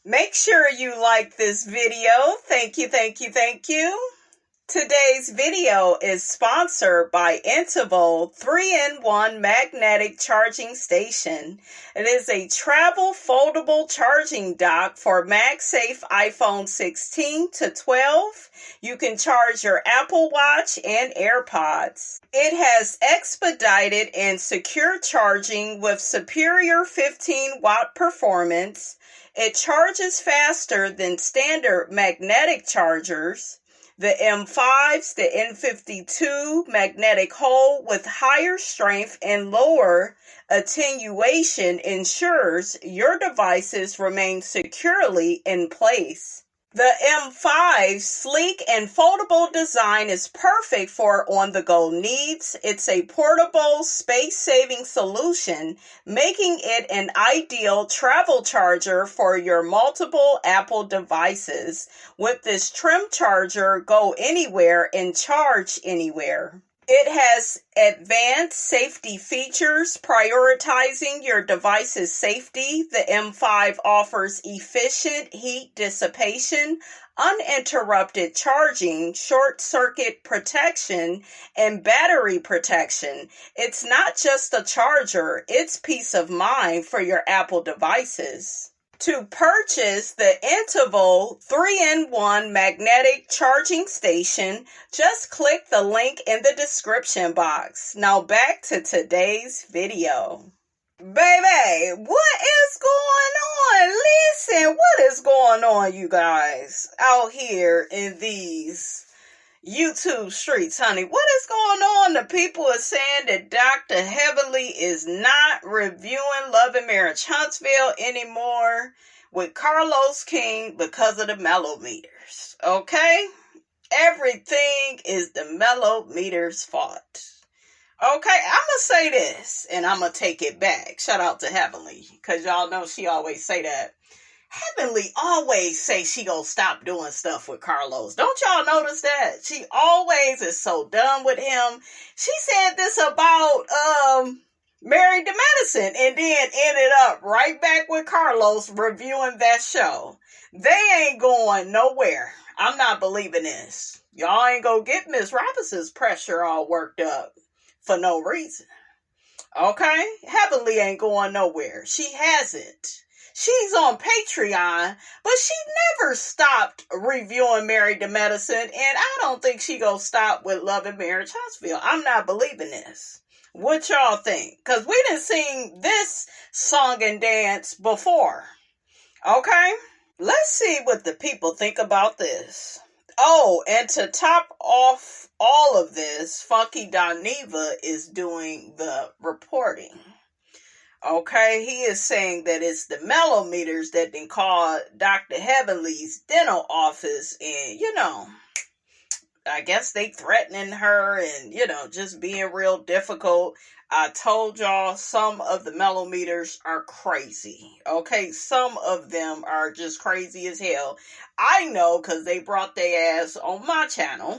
Make sure you like this video. Thank you, thank you, thank you. Today's video is sponsored by Interval 3-in-1 Magnetic Charging Station. It is a travel foldable charging dock for MagSafe iPhone 16 to 12. You can charge your Apple Watch and AirPods. It has expedited and secure charging with superior 15-watt performance. It charges faster than standard magnetic chargers. The M5s, the N52 magnetic hole with higher strength and lower attenuation ensures your devices remain securely in place. The M5's sleek and foldable design is perfect for on-the-go needs. It's a portable, space-saving solution, making it an ideal travel charger for your multiple Apple devices. With this trim charger, go anywhere and charge anywhere. It has advanced safety features prioritizing your device's safety. The M5 offers efficient heat dissipation, uninterrupted charging, short circuit protection, and battery protection. It's not just a charger, it's peace of mind for your Apple devices. To purchase the Interval 3-in-1 magnetic charging station, just click the link in the description box. Now back to today's video. Baby, what is going on? Listen, what is going on, you guys, out here in these YouTube streets, honey? What is going on? The people are saying that Dr. Heavenly is not reviewing Love and Marriage Huntsville anymore with Carlos King because of the mellometers. Okay? Everything is the mellometers' fault. Okay, I'm going to say this, and I'm going to take it back. Shout out to Heavenly, because y'all know she always say that. Heavenly always say she gonna stop doing stuff with Carlos. Don't y'all notice that? She always is so done with him. She said this about Married to Medicine and then ended up right back with Carlos reviewing that show. They ain't going nowhere. I'm not believing this. Y'all ain't gonna get Miss Robinson's pressure all worked up for no reason. Okay? Heavenly ain't going nowhere. She hasn't. She's on Patreon, but she never stopped reviewing Married to Medicine, and I don't think she gonna stop with Love and Marriage Huntsville. I'm not believing this. What y'all think? Because we done seen this song and dance before. Okay? Let's see what the people think about this. Oh, and to top off all of this, Funky Doniva is doing the reporting. Okay, he is saying that it's the mellometers that then called Dr. Heavenly's dental office, and, I guess they threatening her and, just being real difficult. I told y'all some of the mellometers are crazy. Okay, some of them are just crazy as hell. I know because they brought their ass on my channel,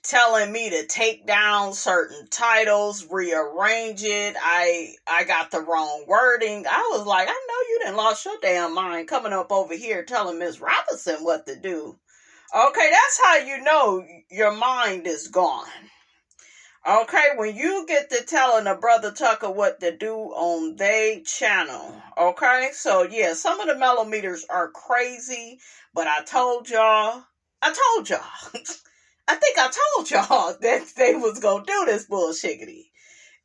telling me to take down certain titles, rearrange it. I got the wrong wording. I was like, I know you done lost your damn mind coming up over here telling Miss Robinson what to do. Okay, that's how you know your mind is gone. Okay, when you get to telling a Brother Tucker what to do on their channel. Okay, so yeah, some of the mellometers are crazy, but I told y'all. I think I told y'all that they was going to do this bullshiggity.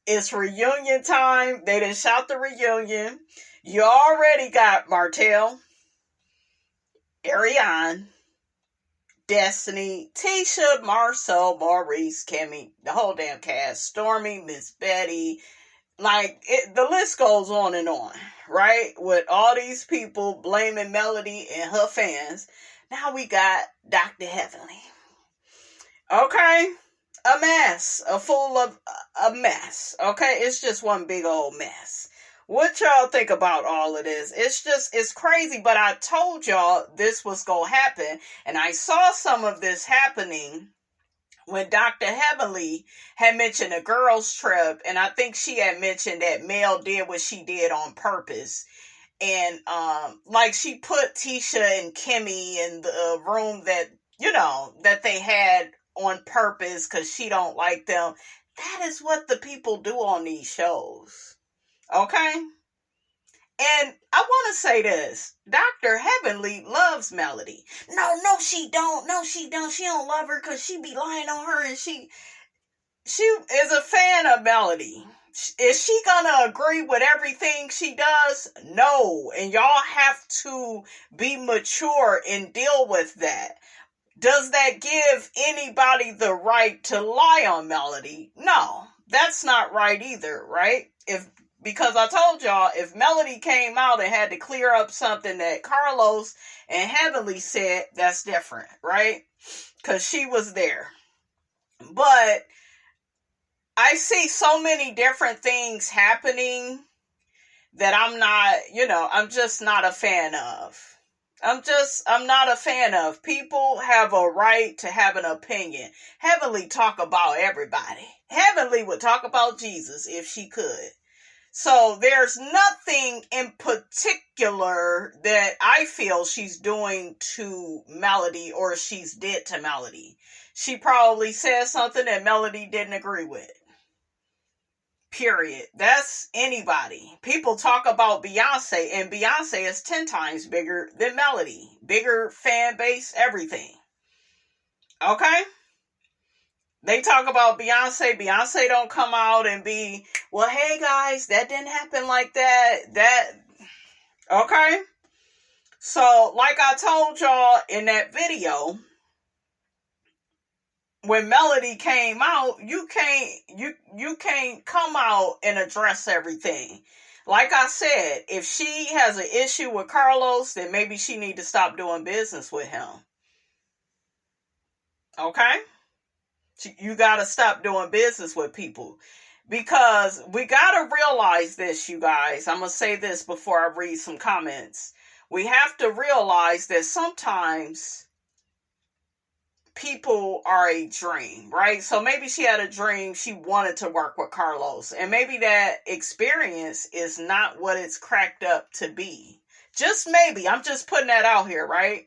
It's reunion time. They done shot the reunion. You already got Martell, Ariane, Destiny, Tisha, Marcel, Maurice, Kimmy, the whole damn cast, Stormy, Miss Betty. The list goes on and on, right? With all these people blaming Melody and her fans. Now we got Dr. Heavenly. Okay, a mess, a mess, okay? It's just one big old mess. What y'all think about all of this? It's crazy, but I told y'all this was going to happen, and I saw some of this happening when Dr. Heavenly had mentioned a girls' trip, and I think she had mentioned that Mel did what she did on purpose. And like she put Tisha and Kimmy in the room that, that they had on purpose because she don't like them. That is what the people do on these shows. Okay? And I want to say this. Dr. Heavenly loves Melody. No, she don't. No, she don't. She don't love her because she be lying on her, and she is a fan of Melody. Is she gonna agree with everything she does? No. And y'all have to be mature and deal with that. Does that give anybody the right to lie on Melody? No. That's not right either, right? Because I told y'all, if Melody came out and had to clear up something that Carlos and Heavenly said, that's different, right? Because she was there. But I see so many different things happening that I'm just not a fan of. I'm not a fan of. People have a right to have an opinion. Heavenly talk about everybody. Heavenly would talk about Jesus if she could. So there's nothing in particular that I feel she's doing to Melody or she's did to Melody. She probably said something that Melody didn't agree with. Period. That's anybody. People talk about Beyonce, and Beyonce is 10 times bigger than Melody. Bigger fan base, everything. Okay? They talk about Beyonce. Beyonce don't come out and be, well, hey guys, that didn't happen like that. Okay? So, like I told y'all in that video, when Melody came out, you can't come out and address everything. Like I said, if she has an issue with Carlos, then maybe she need to stop doing business with him. Okay? You got to stop doing business with people. Because we got to realize this, you guys. I'm going to say this before I read some comments. We have to realize that sometimes people are a dream, right? So maybe she had a dream. She wanted to work with Carlos. And maybe that experience is not what it's cracked up to be. Just maybe. I'm just putting that out here, right?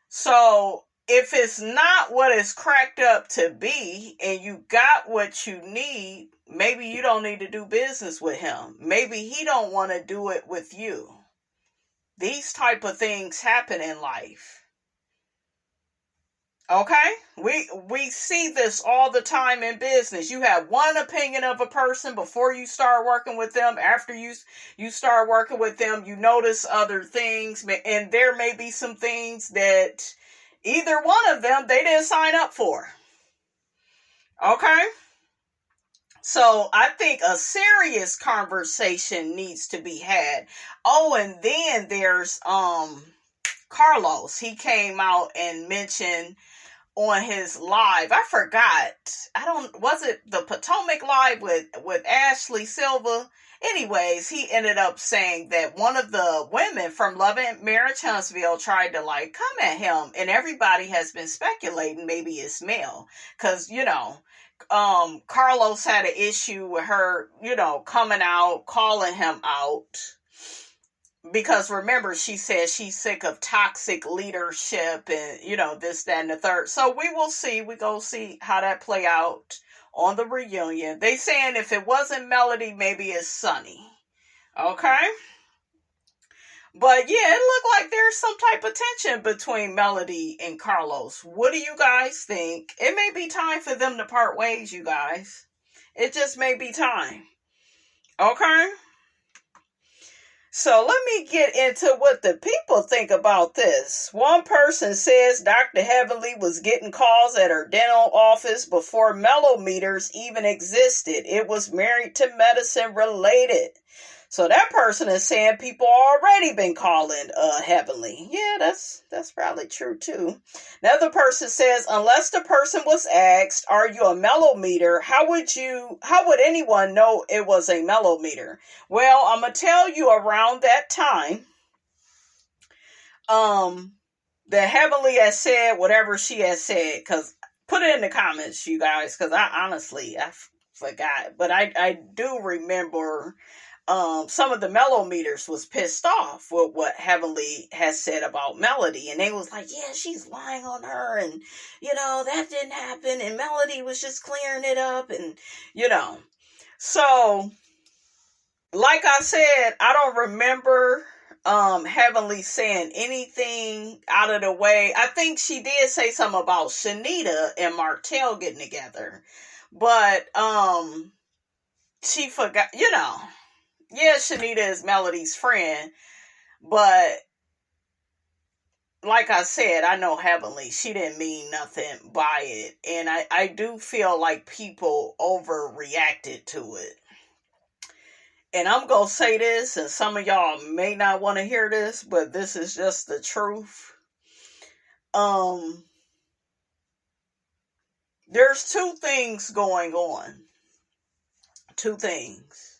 So if it's not what it's cracked up to be and you got what you need, maybe you don't need to do business with him. Maybe he don't want to do it with you. These type of things happen in life. Okay? We see this all the time in business. You have one opinion of a person before you start working with them. After you start working with them, you notice other things. And there may be some things that either one of them, they didn't sign up for. Okay? So I think a serious conversation needs to be had. Oh, and then there's Carlos. He came out and mentioned on his live, I forgot. Was it the Potomac live with Ashley Silva? Anyways, he ended up saying that one of the women from Love and Marriage Huntsville tried to come at him, and everybody has been speculating maybe it's Mel. Cause, Carlos had an issue with her, coming out, calling him out. Because remember, she said she's sick of toxic leadership and, this, that, and the third. So we will see. We go see how that play out on the reunion. They saying if it wasn't Melody, maybe it's Sunny. Okay? But yeah, it looked like there's some type of tension between Melody and Carlos. What do you guys think? It may be time for them to part ways, you guys. It just may be time. Okay? So let me get into what the people think about this. One person says Dr. Heavenly was getting calls at her dental office before Mel'S even existed. It was married to medicine related. So that person is saying people already been calling Heavenly. Yeah, that's probably true too. Another person says, unless the person was asked, are you a Mel'S? How would anyone know it was a Mel'S? Well, I'm gonna tell you around that time, that Heavenly has said whatever she has said, cause put it in the comments, you guys, cause I honestly forgot, but I do remember some of the Mellometers was pissed off with what Heavenly has said about Melody. And they was like, yeah, she's lying on her. And, that didn't happen. And Melody was just clearing it up. And, So, like I said, I don't remember Heavenly saying anything out of the way. I think she did say something about Shanita and Martell getting together. But she forgot, yeah, Shanita is Melody's friend, but like I said, I know Heavenly, she didn't mean nothing by it. And I do feel like people overreacted to it. And I'm going to say this, and some of y'all may not want to hear this, but this is just the truth. There's two things going on. Two things.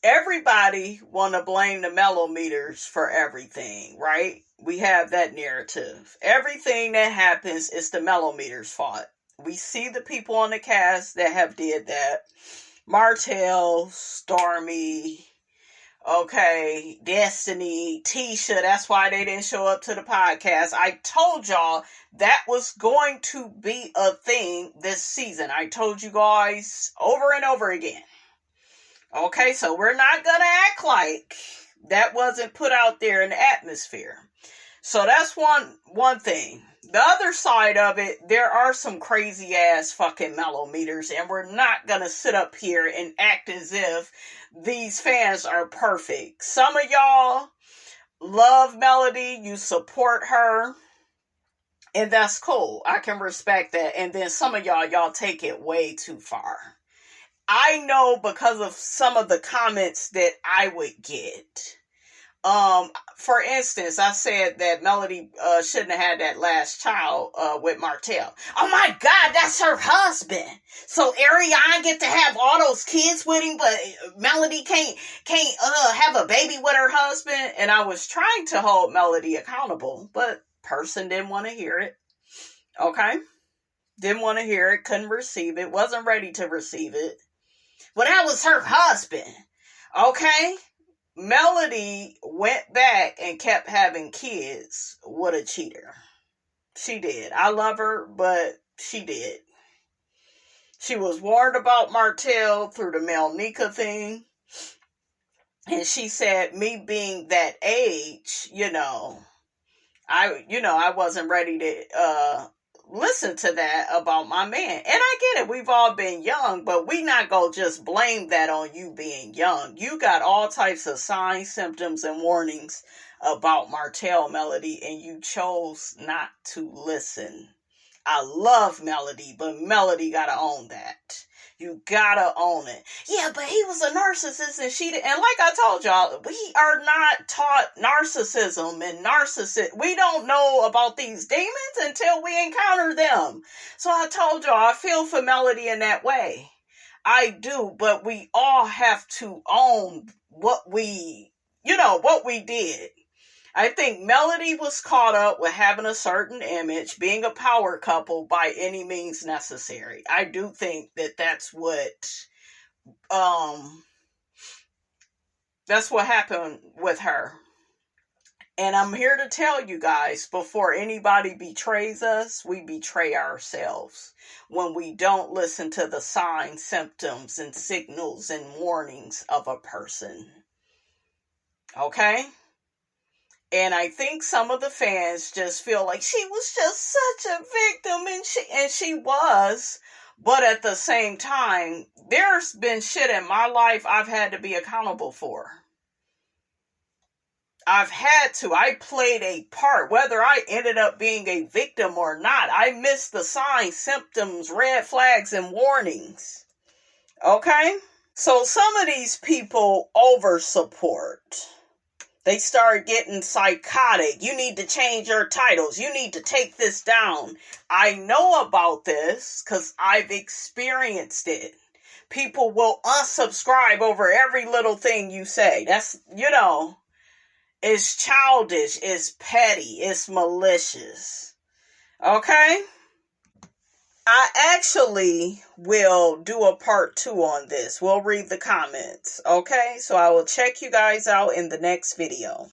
Everybody want to blame the Mellometers for everything, right? We have that narrative. Everything that happens is the Mellometers' fault. We see the people on the cast that have did that. Martell, Stormy, Destiny, Tisha. That's why they didn't show up to the podcast. I told y'all that was going to be a thing this season. I told you guys over and over again. Okay, so we're not going to act like that wasn't put out there in the atmosphere. So that's one thing. The other side of it, there are some crazy ass fucking Mellometers, and we're not going to sit up here and act as if these fans are perfect. Some of y'all love Melody, you support her, and that's cool. I can respect that. And then some of y'all take it way too far. I know because of some of the comments that I would get. For instance, I said that Melody shouldn't have had that last child with Martell. Oh my God, that's her husband. So Ariane get to have all those kids with him, but Melody can't have a baby with her husband. And I was trying to hold Melody accountable, but person didn't want to hear it. Okay, didn't want to hear it, couldn't receive it, wasn't ready to receive it. Well, that was her husband. Okay? Melody went back and kept having kids with a cheater. She did. I love her, but she did. She was warned about Martell through the Melnica thing. And she said, me being that age, I wasn't ready to listen to that about my man. And I get it. We've all been young, but we not gonna just blame that on you being young. You got all types of signs, symptoms, and warnings about Martell, Melody, and you chose not to listen. I love Melody, but Melody gotta own that. You gotta own it. Yeah, but he was a narcissist and she did. And like I told y'all, we are not taught narcissism and we don't know about these demons until we encounter them. So I told y'all, I feel for Melody in that way. I do, but we all have to own what we did. I think Melody was caught up with having a certain image, being a power couple by any means necessary. I do think that that's what happened with her. And I'm here to tell you guys, before anybody betrays us, we betray ourselves when we don't listen to the signs, symptoms, and signals and warnings of a person. Okay? And I think some of the fans just feel like she was just such a victim, and she was. But at the same time, there's been shit in my life I've had to be accountable for. I've had to. I played a part, whether I ended up being a victim or not. I missed the signs, symptoms, red flags, and warnings. Okay? So some of these people over-support. They start getting psychotic. You need to change your titles. You need to take this down. I know about this because I've experienced it. People will unsubscribe over every little thing you say. That's, it's childish, it's petty, it's malicious. Okay? I actually will do a part 2 on this. We'll read the comments. Okay, so I will check you guys out in the next video.